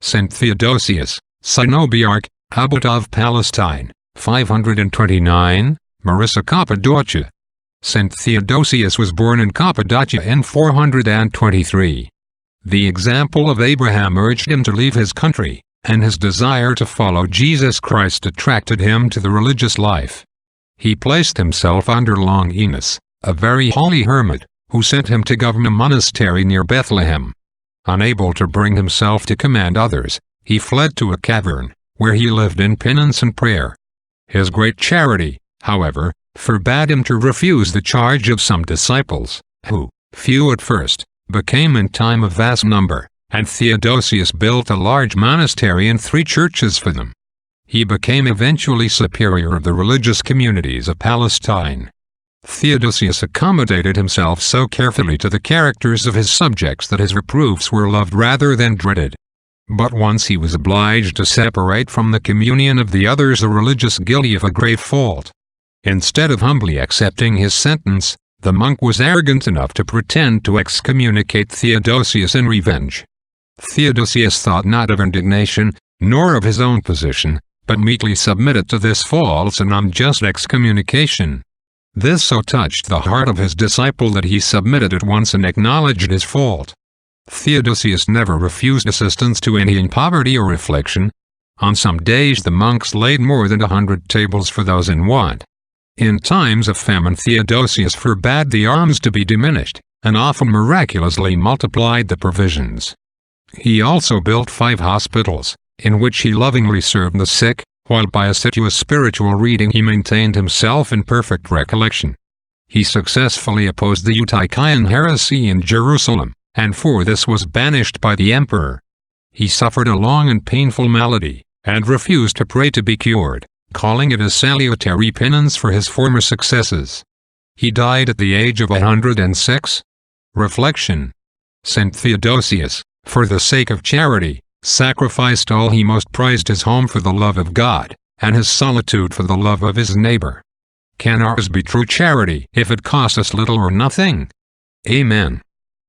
St. Theodosius, Cenobiarch, Abbot of Palestine, 529, Marissa, Cappadocia. St. Theodosius was born in Cappadocia in 423. The example of Abraham urged him to leave his country, and his desire to follow Jesus Christ attracted him to the religious life. He placed himself under Longinus, a very holy hermit, who sent him to govern a monastery near Bethlehem. Unable to bring himself to command others, he fled to a cavern, where he lived in penance and prayer. His great charity, however, forbade him to refuse the charge of some disciples, who, few at first, became in time a vast number, and Theodosius built a large monastery and 3 churches for them. He became eventually superior of the religious communities of Palestine. Theodosius accommodated himself so carefully to the characters of his subjects that his reproofs were loved rather than dreaded. But once he was obliged to separate from the communion of the others a religious guilty of a grave fault. Instead of humbly accepting his sentence, the monk was arrogant enough to pretend to excommunicate Theodosius in revenge. Theodosius thought not of indignation, nor of his own position, but meekly submitted to this false and unjust excommunication. This so touched the heart of his disciple that he submitted at once and acknowledged his fault. Theodosius never refused assistance to any in poverty or affliction. On some days the monks laid more than 100 tables for those in want. In times of famine Theodosius forbade the alms to be diminished, and often miraculously multiplied the provisions. He also built 5 hospitals, in which he lovingly served the sick, while by assiduous spiritual reading he maintained himself in perfect recollection. He successfully opposed the Eutychian heresy in Jerusalem, and for this was banished by the emperor. He suffered a long and painful malady, and refused to pray to be cured, calling it a salutary penance for his former successes. He died at the age of 106. Reflection. St. Theodosius, for the sake of charity, sacrificed all he most prized, his home for the love of God, and his solitude for the love of his neighbor. Can ours be true charity if it costs us little or nothing? Amen.